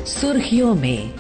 सुर्खियों में।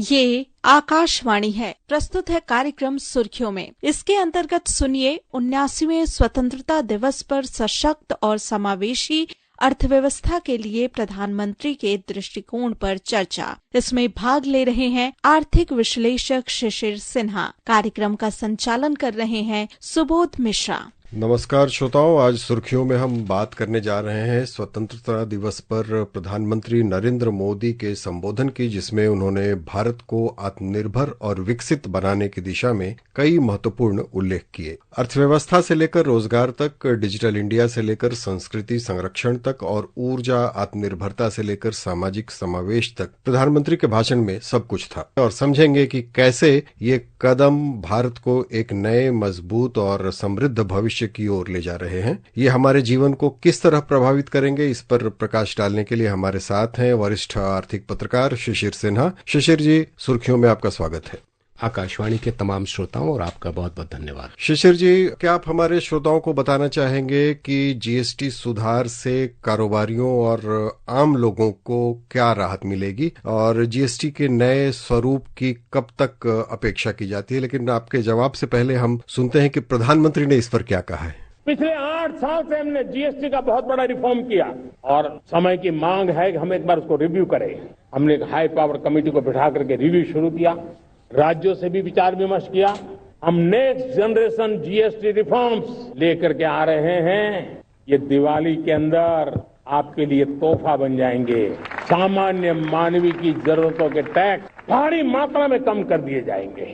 ये आकाशवाणी है। प्रस्तुत है कार्यक्रम सुर्खियों में। इसके अंतर्गत सुनिए 79वें स्वतंत्रता दिवस पर सशक्त और समावेशी अर्थव्यवस्था के लिए प्रधानमंत्री के दृष्टिकोण पर चर्चा। इसमें भाग ले रहे हैं आर्थिक विश्लेषक शिशिर सिन्हा। कार्यक्रम का संचालन कर रहे हैं सुबोध मिश्रा। नमस्कार श्रोताओं, आज सुर्खियों में हम बात करने जा रहे हैं स्वतंत्रता दिवस पर प्रधानमंत्री नरेंद्र मोदी के संबोधन की, जिसमें उन्होंने भारत को आत्मनिर्भर और विकसित बनाने की दिशा में कई महत्वपूर्ण उल्लेख किए। अर्थव्यवस्था से लेकर रोजगार तक, डिजिटल इंडिया से लेकर संस्कृति संरक्षण तक और ऊर्जा आत्मनिर्भरता से लेकर सामाजिक समावेश तक प्रधानमंत्री के भाषण में सब कुछ था। और समझेंगे कि कैसे ये कदम भारत को एक नए, मजबूत और समृद्ध भविष्य की ओर ले जा रहे हैं। ये हमारे जीवन को किस तरह प्रभावित करेंगे, इस पर प्रकाश डालने के लिए हमारे साथ हैं वरिष्ठ आर्थिक पत्रकार शिशिर सिन्हा। शिशिर जी, सुर्खियों में आपका स्वागत है। आकाशवाणी के तमाम श्रोताओं और आपका बहुत बहुत धन्यवाद। शिशिर जी, क्या आप हमारे श्रोताओं को बताना चाहेंगे कि जीएसटी सुधार से कारोबारियों और आम लोगों को क्या राहत मिलेगी और जीएसटी के नए स्वरूप की कब तक अपेक्षा की जाती है? लेकिन आपके जवाब से पहले हम सुनते हैं कि प्रधानमंत्री ने इस पर क्या कहा है। पिछले 8 साल से हमने जीएसटी का बहुत बड़ा रिफॉर्म किया और समय की मांग है कि हम एक बार उसको रिव्यू करें। हमने एक हाई पावर कमेटी को बिठा करके रिव्यू शुरू किया, राज्यों से भी विचार विमर्श किया। हम नेक्स्ट जनरेशन जीएसटी रिफॉर्म्स लेकर के आ रहे हैं। ये दिवाली के अंदर आपके लिए तोहफा बन जाएंगे। सामान्य मानवीय की जरूरतों के टैक्स भारी मात्रा में कम कर दिए जाएंगे।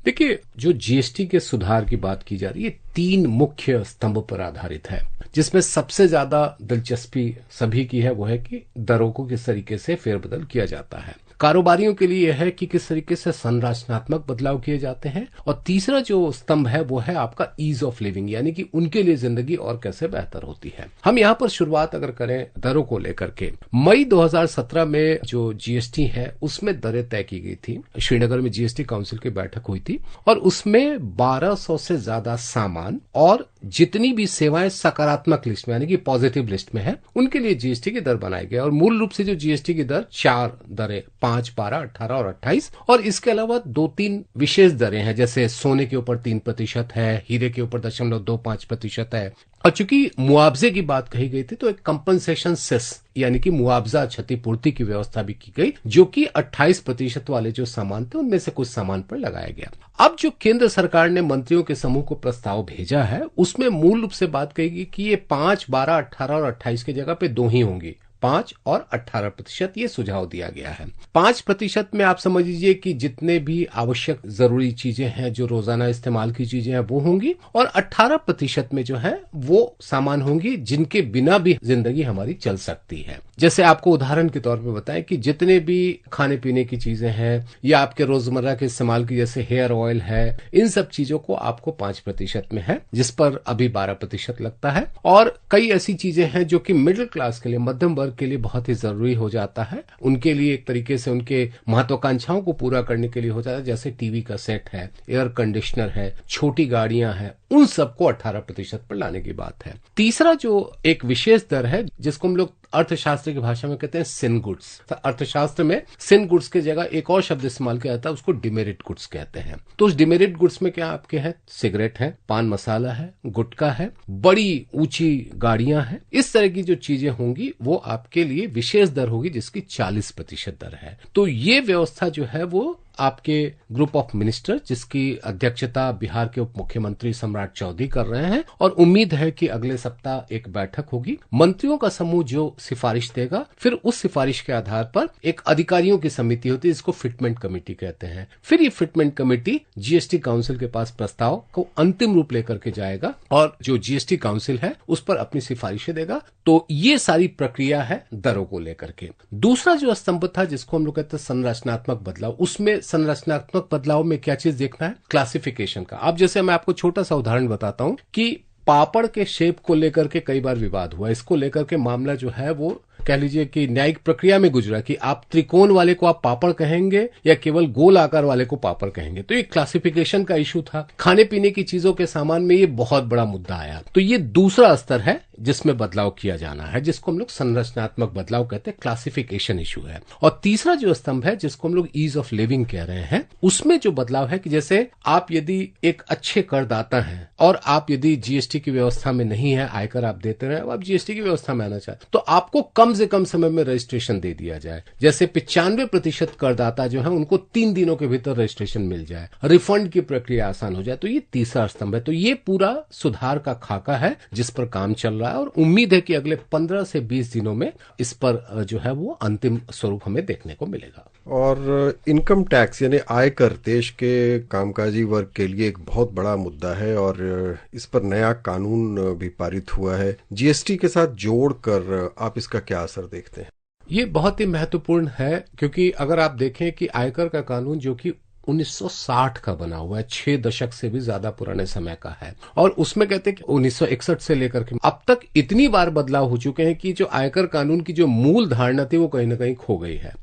देखिए, जो जीएसटी के सुधार की बात की जा रही है 3 मुख्य स्तंभ पर आधारित है, जिसमें सबसे ज्यादा दिलचस्पी सभी की है वो है कि दरों को किस तरीके से फेरबदल किया जाता है। कारोबारियों के लिए यह है कि किस तरीके से संरचनात्मक बदलाव किए जाते हैं, और तीसरा जो स्तंभ है वो है आपका ईज ऑफ लिविंग, यानी कि उनके लिए जिंदगी और कैसे बेहतर होती है। हम यहाँ पर शुरुआत अगर करें दरों को लेकर के, मई 2017 में जो जीएसटी है उसमें दरें तय की गई थी। श्रीनगर में जीएसटी काउंसिल की बैठक हुई थी और उसमें 1200 से ज्यादा सामान और जितनी भी सेवाएं सकारात्मक लिस्ट में यानी कि पॉजिटिव लिस्ट में है उनके लिए जीएसटी की दर बनाई गई। और मूल रूप से जो जीएसटी की दर 4 दरें 5, 12, 18 और 28, और इसके अलावा 2-3 विशेष दरें हैं, जैसे सोने के ऊपर 3% है, हीरे के ऊपर 0.25% है। और चूंकि मुआवजे की बात कही गई थी तो एक कंपनसेशन सेस यानी कि मुआवजा क्षतिपूर्ति की व्यवस्था भी की गई, जो कि 28% वाले जो सामान थे उनमें से कुछ सामान पर लगाया गया। अब जो केंद्र सरकार ने मंत्रियों के समूह को प्रस्ताव भेजा है उसमें मूल रूप से बात कही गई कि ये 5, 12, 18 और 28 की जगह पे 2 ही होंगी, 5 और 18%। ये सुझाव दिया गया है। 5% में आप समझ लीजिए कि जितने भी आवश्यक जरूरी चीजें हैं, जो रोजाना इस्तेमाल की चीजें हैं वो होंगी, और 18% में जो है वो सामान होंगी जिनके बिना भी जिंदगी हमारी चल सकती है। जैसे आपको उदाहरण के तौर पे बताएं कि जितने भी खाने पीने की चीजें हैं या आपके रोजमर्रा के इस्तेमाल की जैसे हेयर ऑयल है, इन सब चीजों को आपको 5% में है, जिस पर अभी 12% लगता है। और कई ऐसी चीजें हैं जो कि मिडिल क्लास के लिए, मध्यम वर्ग के लिए बहुत ही जरूरी हो जाता है, उनके लिए एक तरीके से उनके महत्वाकांक्षाओं को पूरा करने के लिए हो जाता है, जैसे टीवी का सेट है, एयर कंडीशनर है, छोटी गाड़ियां हैं, उन सबको 18% पर लाने की बात है। तीसरा जो एक विशेष दर है जिसको हम लोग अर्थशास्त्र की भाषा में कहते हैं सिन गुड्स। अर्थशास्त्र में सिन गुड्स की जगह एक और शब्द इस्तेमाल किया जाता है, उसको डिमेरिट गुड्स कहते हैं। तो उस डिमेरिट गुड्स में क्या आपके हैं? सिगरेट है, पान मसाला है, गुटखा है, बड़ी ऊंची गाड़ियां हैं, इस तरह की जो चीजें होंगी वो आपके लिए विशेष दर होगी जिसकी 40% दर है। तो ये व्यवस्था जो है वो आपके ग्रुप ऑफ मिनिस्टर, जिसकी अध्यक्षता बिहार के उप मुख्यमंत्री सम्राट चौधरी कर रहे हैं, और उम्मीद है कि अगले सप्ताह एक बैठक होगी। मंत्रियों का समूह जो सिफारिश देगा, फिर उस सिफारिश के आधार पर एक अधिकारियों की समिति होती है, जिसको फिटमेंट कमेटी कहते हैं। फिर ये फिटमेंट कमेटी जीएसटी काउंसिल के पास प्रस्ताव को अंतिम रूप लेकर के जाएगा और जो जीएसटी काउंसिल है उस पर अपनी सिफारिशें देगा। तो ये सारी प्रक्रिया है दरों को लेकर के। दूसरा जो स्तंभ था जिसको हम लोग कहते हैं संरचनात्मक बदलाव, उसमें संरचनात्मक बदलाव में क्या चीज देखना है? क्लासिफिकेशन का। अब जैसे मैं आपको छोटा सा उदाहरण बताता हूं कि पापड़ के शेप को लेकर के कई बार विवाद हुआ। इसको लेकर के मामला जो है वो कह लीजिए कि न्यायिक प्रक्रिया में गुजरा कि आप त्रिकोण वाले को आप पापड़ कहेंगे या केवल गोल आकार वाले को पापड़ कहेंगे। तो ये क्लासिफिकेशन का इशू था। खाने पीने की चीजों के सामान में ये बहुत बड़ा मुद्दा आया। तो ये दूसरा स्तर है जिसमें बदलाव किया जाना है, जिसको हम लोग संरचनात्मक बदलाव कहते हैं, क्लासिफिकेशन इशू है। और तीसरा जो स्तंभ है जिसको हम लोग ईज ऑफ लिविंग कह रहे हैं, उसमें जो बदलाव है कि जैसे आप यदि एक अच्छे करदाता हैं और आप यदि जीएसटी की व्यवस्था में नहीं है, आयकर आप देते रहे, आप जीएसटी की व्यवस्था में आना चाहते तो आपको कम से कम समय में रजिस्ट्रेशन दे दिया जाए। जैसे 95% करदाता जो है उनको 3 दिनों के भीतर रजिस्ट्रेशन मिल जाए, रिफंड की प्रक्रिया आसान हो जाए। तो ये तीसरा स्तंभ है। तो ये पूरा सुधार का खाका है जिस पर काम चल रहा है और उम्मीद है कि अगले 15 से 20 दिनों में इस पर जो है वो अंतिम स्वरूप हमें देखने को मिलेगा। और इनकम टैक्स यानी आयकर देश के कामकाजी वर्ग के लिए एक बहुत बड़ा मुद्दा है और इस पर नया कानून भी पारित हुआ है। जीएसटी के साथ जोड़कर आप इसका क्या असर देखते हैं? ये बहुत ही महत्वपूर्ण है क्योंकि अगर आप देखें कि आयकर का कानून जो कि 1960 का बना हुआ है, 6 दशक से भी ज्यादा पुराने समय का है, और उसमें कहते हैं कि 1961 से लेकर के अब तक इतनी बार बदलाव हो चुके हैं कि जो आयकर कानून की जो मूल धारणा थी वो कहीं ना कहीं खो गई है।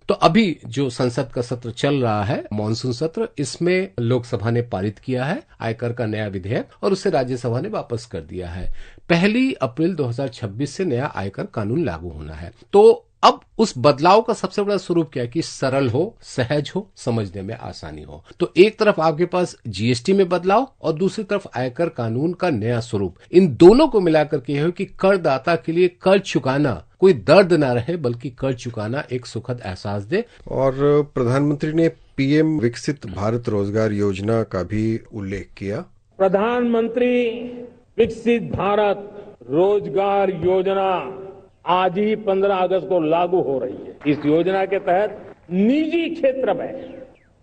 तो अभी जो संसद का सत्र चल रहा है, मॉनसून सत्र, इसमें लोकसभा ने पारित किया है आयकर का नया विधेयक और उसे राज्यसभा ने वापस कर दिया है। 1 अप्रैल 2026 से नया आयकर कानून लागू होना है। तो अब उस बदलाव का सबसे बड़ा स्वरूप क्या है कि सरल हो, सहज हो, समझने में आसानी हो। तो एक तरफ आपके पास जीएसटी में बदलाव और दूसरी तरफ आयकर कानून का नया स्वरूप, इन दोनों को मिलाकर के है कि करदाता के लिए कर चुकाना कोई दर्द ना रहे बल्कि कर चुकाना एक सुखद एहसास दे। और प्रधानमंत्री ने पीएम विकसित भारत रोजगार योजना का भी उल्लेख किया। प्रधानमंत्री विकसित भारत रोजगार योजना आज ही 15 अगस्त को लागू हो रही है। इस योजना के तहत निजी क्षेत्र में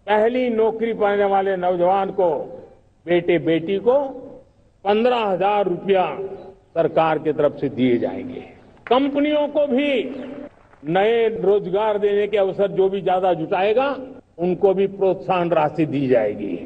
पहली नौकरी पाने वाले नौजवान को, बेटे बेटी को 15,000 रुपया सरकार की तरफ से दिए जाएंगे। कंपनियों को भी नए रोजगार देने के अवसर जो भी ज्यादा जुटाएगा उनको भी प्रोत्साहन राशि दी जाएगी।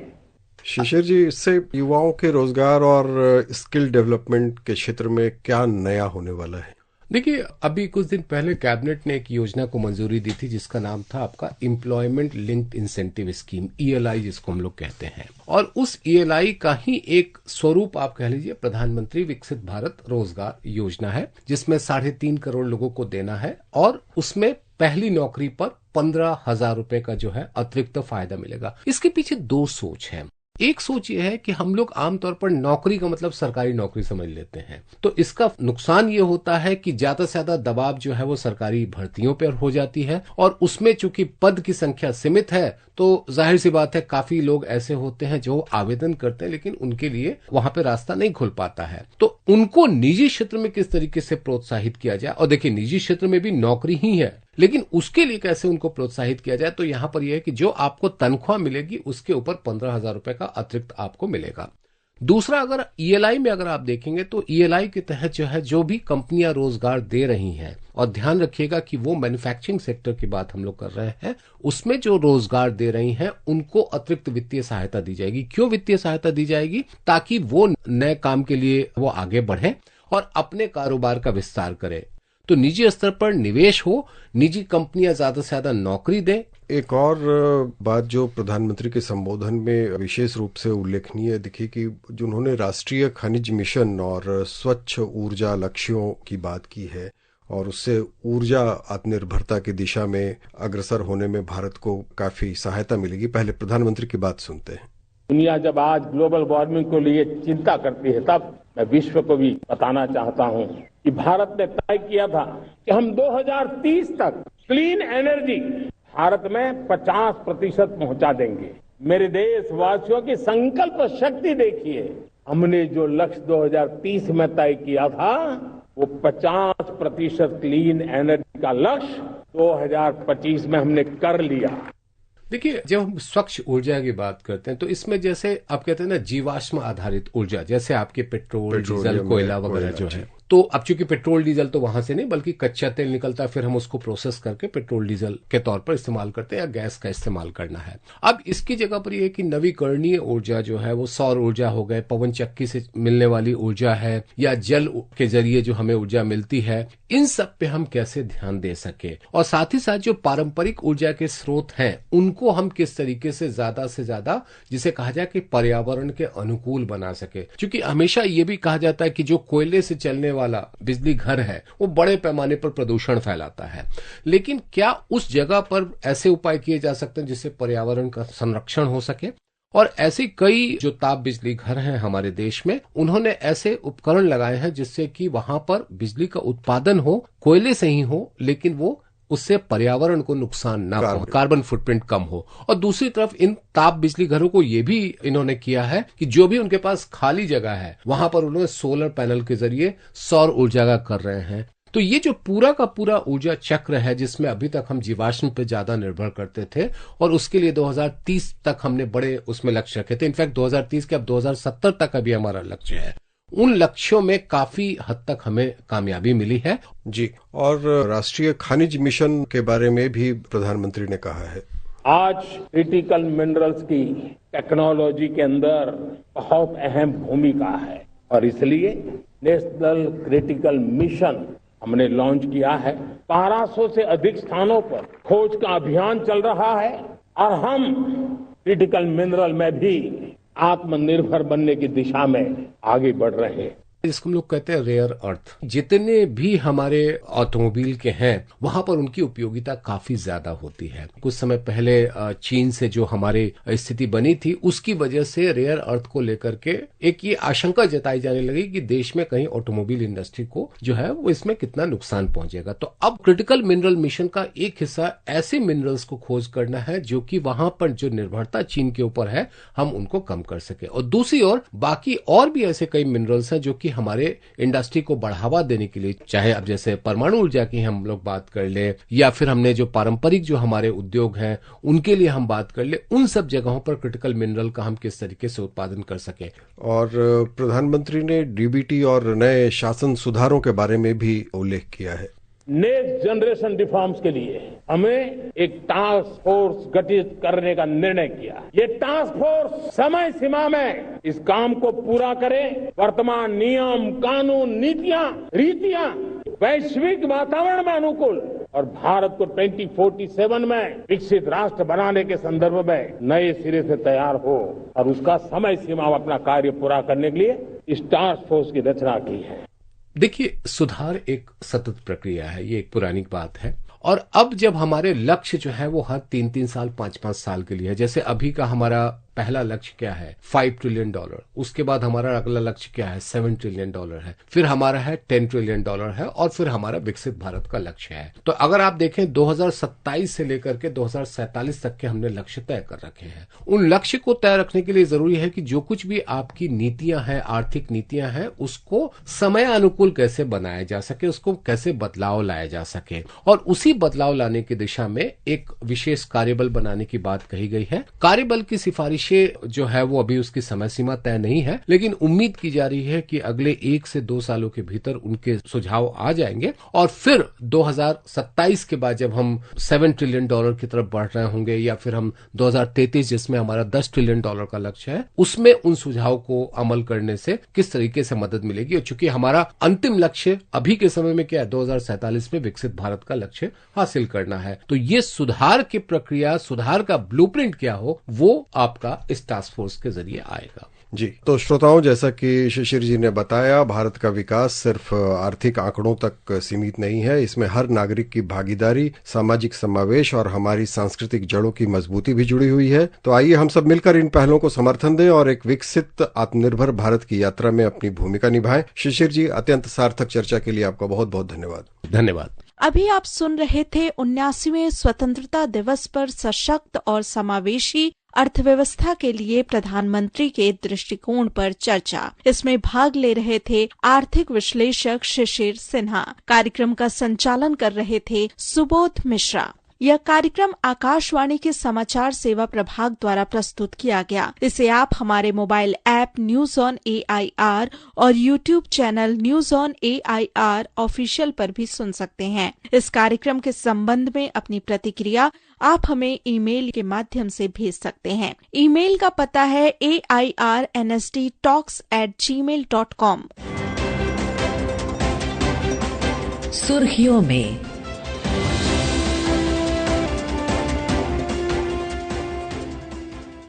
शिशिर जी, इससे युवाओं के रोजगार और स्किल डेवलपमेंट के क्षेत्र में क्या नया होने वाला है? देखिए, अभी कुछ दिन पहले कैबिनेट ने एक योजना को मंजूरी दी थी जिसका नाम था आपका employment linked incentive scheme, ELI जिसको हम लोग कहते हैं। और उस ईएलआई का ही एक स्वरूप आप कह लीजिए प्रधानमंत्री विकसित भारत रोजगार योजना है, जिसमें 3.5 करोड़ लोगों को देना है और उसमें पहली नौकरी पर 15,000 रुपए का जो है अतिरिक्त फायदा मिलेगा। इसके पीछे 2 सोच है। एक सोच ये है कि हम लोग आमतौर पर नौकरी का मतलब सरकारी नौकरी समझ लेते हैं, तो इसका नुकसान ये होता है कि ज्यादा से ज्यादा दबाव जो है वो सरकारी भर्तियों पर हो जाती है और उसमें चूंकि पद की संख्या सीमित है तो जाहिर सी बात है काफी लोग ऐसे होते हैं जो आवेदन करते हैं लेकिन उनके लिए वहां पे रास्ता नहीं खुल पाता है। तो उनको निजी क्षेत्र में किस तरीके से प्रोत्साहित किया जाए, और देखिए निजी क्षेत्र में भी नौकरी ही है लेकिन उसके लिए कैसे उनको प्रोत्साहित किया जाए, तो यहां पर यह है कि जो आपको तनख्वाह मिलेगी उसके ऊपर 15,000 रुपए का अतिरिक्त आपको मिलेगा। दूसरा, अगर ईएलआई में अगर आप देखेंगे तो ईएलआई के तहत जो भी कंपनियां रोजगार दे रही हैं, और ध्यान रखिएगा कि वो मैन्युफैक्चरिंग सेक्टर की बात हम लोग कर रहे हैं, उसमें जो रोजगार दे रही हैं उनको अतिरिक्त वित्तीय सहायता दी जाएगी। क्यों वित्तीय सहायता दी जाएगी? ताकि वो नए काम के लिए वो आगे बढ़े और अपने कारोबार का विस्तार करे। तो निजी स्तर पर निवेश हो, निजी कंपनियां ज्यादा से ज्यादा नौकरी दें। एक और बात जो प्रधानमंत्री के संबोधन में विशेष रूप से उल्लेखनीय दिखी कि जो उन्होंने राष्ट्रीय खनिज मिशन और स्वच्छ ऊर्जा लक्ष्यों की बात की है और उससे ऊर्जा आत्मनिर्भरता की दिशा में अग्रसर होने में भारत को काफी सहायता मिलेगी। पहले प्रधानमंत्री की बात सुनते हैं। दुनिया जब आज ग्लोबल वार्मिंग को लिए चिंता करती है, तब मैं विश्व को भी बताना चाहता हूं कि भारत ने तय किया था कि हम 2030 तक क्लीन एनर्जी भारत में 50% पहुंचा देंगे। मेरे देशवासियों की संकल्प शक्ति देखिए, हमने जो लक्ष्य 2030 में तय किया था वो 50% क्लीन एनर्जी का लक्ष्य 2025 में हमने कर लिया। देखिए, जब हम स्वच्छ ऊर्जा की बात करते हैं तो इसमें जैसे आप कहते हैं ना जीवाश्म आधारित ऊर्जा, जैसे आपके पेट्रोल डीजल कोयला वगैरह जो है, तो अब चूंकि पेट्रोल डीजल तो वहां से नहीं बल्कि कच्चा तेल निकलता है, फिर हम उसको प्रोसेस करके पेट्रोल डीजल के तौर पर इस्तेमाल करते हैं या गैस का इस्तेमाल करना है। अब इसकी जगह पर यह है कि नवीकरणीय ऊर्जा जो है वो सौर ऊर्जा हो गए, पवन चक्की से मिलने वाली ऊर्जा है, या जल के जरिए जो हमें ऊर्जा मिलती है, इन सब पे हम कैसे ध्यान दे सके, और साथ ही साथ जो पारंपरिक ऊर्जा के स्रोत हैं उनको हम किस तरीके से ज्यादा जिसे कहा जाए कि पर्यावरण के अनुकूल बना सके। क्योंकि हमेशा ये भी कहा जाता है कि जो कोयले से चलने वाला बिजली घर है वो बड़े पैमाने पर प्रदूषण फैलाता है। लेकिन क्या उस जगह पर ऐसे उपाय किए जा सकते हैं जिससे पर्यावरण का संरक्षण हो सके? और ऐसे कई जो ताप बिजली घर हैं हमारे देश में, उन्होंने ऐसे उपकरण लगाए हैं जिससे कि वहां पर बिजली का उत्पादन हो, कोयले से ही हो, लेकिन वो उससे पर्यावरण को नुकसान ना हो, कार्बन फुटप्रिंट कम हो। और दूसरी तरफ इन ताप बिजली घरों को ये भी इन्होंने किया है कि जो भी उनके पास खाली जगह है वहां पर उन्होंने सोलर पैनल के जरिए सौर ऊर्जा का कर रहे हैं। तो ये जो पूरा का पूरा ऊर्जा चक्र है जिसमें अभी तक हम जीवाश्म पे ज्यादा निर्भर करते थे और उसके लिए 2030 तक हमने बड़े उसमें लक्ष्य रखे थे, इनफैक्ट 2030 के अब 2070 तक अभी हमारा लक्ष्य है, उन लक्ष्यों में काफी हद तक हमें कामयाबी मिली है। जी, और राष्ट्रीय खनिज मिशन के बारे में भी प्रधानमंत्री ने कहा है। आज क्रिटिकल मिनरल्स की टेक्नोलॉजी के अंदर बहुत अहम भूमिका है और इसलिए नेशनल क्रिटिकल मिशन हमने लॉन्च किया है। 1200 से अधिक स्थानों पर खोज का अभियान चल रहा है और हम क्रिटिकल मिनरल में भी आत्मनिर्भर बनने की दिशा में आगे बढ़ रहे हैं। जिसको हम लोग कहते हैं रेयर अर्थ, जितने भी हमारे ऑटोमोबाइल के हैं वहां पर उनकी उपयोगिता काफी ज्यादा होती है। कुछ समय पहले चीन से जो हमारी स्थिति बनी थी उसकी वजह से रेयर अर्थ को लेकर के एक ये आशंका जताई जाने लगी कि देश में कहीं ऑटोमोबाइल इंडस्ट्री को जो है वो इसमें कितना नुकसान पहुंचेगा। तो अब क्रिटिकल मिनरल मिशन का एक हिस्सा ऐसे मिनरल्स को खोज करना है जो कि वहां पर जो निर्भरता चीन के ऊपर है हम उनको कम कर सके, और दूसरी ओर बाकी और भी ऐसे कई मिनरल्स हैं जो कि हमारे इंडस्ट्री को बढ़ावा देने के लिए, चाहे अब जैसे परमाणु ऊर्जा की हम लोग बात कर ले या फिर हमने जो पारंपरिक जो हमारे उद्योग हैं उनके लिए हम बात कर ले, उन सब जगहों पर क्रिटिकल मिनरल का हम किस तरीके से उत्पादन कर सके। और प्रधानमंत्री ने डीबीटी और नए शासन सुधारों के बारे में भी उल्लेख किया है। नेक्स्ट जनरेशन रिफॉर्म्स के लिए हमें एक टास्क फोर्स गठित करने का निर्णय किया। ये टास्क फोर्स समय सीमा में इस काम को पूरा करे, वर्तमान नियम, कानून, नीतियां, रीतियां वैश्विक वातावरण में अनुकूल और भारत को 2047 में विकसित राष्ट्र बनाने के संदर्भ में नए सिरे से तैयार हो और उसका समय सीमा में अपना कार्य पूरा करने के लिए इस टास्क फोर्स की रचना की है। देखिए, सुधार एक सतत प्रक्रिया है, ये एक पुरानी बात है। और अब जब हमारे लक्ष्य जो है वो हर 3-3 साल 5-5 साल के लिए है, जैसे अभी का हमारा पहला लक्ष्य क्या है, $5 ट्रिलियन, उसके बाद हमारा अगला लक्ष्य क्या है, $7 ट्रिलियन है, फिर हमारा है $10 ट्रिलियन है, और फिर हमारा विकसित भारत का लक्ष्य है। तो अगर आप देखें 2027 से लेकर के 2047 तक के हमने लक्ष्य तय कर रखे हैं। उन लक्ष्य को तय रखने के लिए जरूरी है कि जो कुछ भी आपकी नीतियां हैं, आर्थिक नीतियां हैं, उसको समय अनुकूल कैसे बनाया जा सके, उसको कैसे बदलाव लाया जा सके, और उसी बदलाव लाने की दिशा में एक विशेष कार्यबल बनाने की बात कही गई है। कार्यबल की सिफारिश जो है वो अभी उसकी समय सीमा तय नहीं है, लेकिन उम्मीद की जा रही है कि अगले 1 से 2 सालों के भीतर उनके सुझाव आ जाएंगे और फिर 2027 के बाद जब हम $7 ट्रिलियन की तरफ बढ़ रहे होंगे या फिर हम 2033 जिसमें हमारा $10 ट्रिलियन का लक्ष्य है, उसमें उन सुझाव को अमल करने से किस तरीके से मदद मिलेगी। और चूंकि हमारा अंतिम लक्ष्य अभी के समय में क्या है, 2047 में विकसित भारत का लक्ष्य हासिल करना है। तो ये सुधार की प्रक्रिया, सुधार का ब्लूप्रिंट क्या हो, वो आपका इस टास्क फोर्स के जरिए आएगा। जी, तो श्रोताओं, जैसा कि शिशिर जी ने बताया, भारत का विकास सिर्फ आर्थिक आंकड़ों तक सीमित नहीं है। इसमें हर नागरिक की भागीदारी, सामाजिक समावेश और हमारी सांस्कृतिक जड़ों की मजबूती भी जुड़ी हुई है। तो आइए हम सब मिलकर इन पहलों को समर्थन दें और एक विकसित आत्मनिर्भर भारत की यात्रा में अपनी भूमिका निभाएं। शिशिर जी, अत्यंत सार्थक चर्चा के लिए आपका बहुत बहुत धन्यवाद। धन्यवाद। अभी आप सुन रहे थे 79वें स्वतंत्रता दिवस पर सशक्त और समावेशी अर्थव्यवस्था के लिए प्रधानमंत्री के दृष्टिकोण पर चर्चा। इसमें भाग ले रहे थे आर्थिक विश्लेषक शिशिर सिन्हा। कार्यक्रम का संचालन कर रहे थे सुबोध मिश्रा। यह कार्यक्रम आकाशवाणी के समाचार सेवा प्रभाग द्वारा प्रस्तुत किया गया। इसे आप हमारे mobile app news on AIR और YouTube channel news on AIR official पर भी सुन सकते हैं। इस कार्यक्रम के संबंध में अपनी प्रतिक्रिया आप हमें ईमेल के माध्यम से भेज सकते हैं। ईमेल का पता है airnsttalks@gmail.com। सुर्खियों में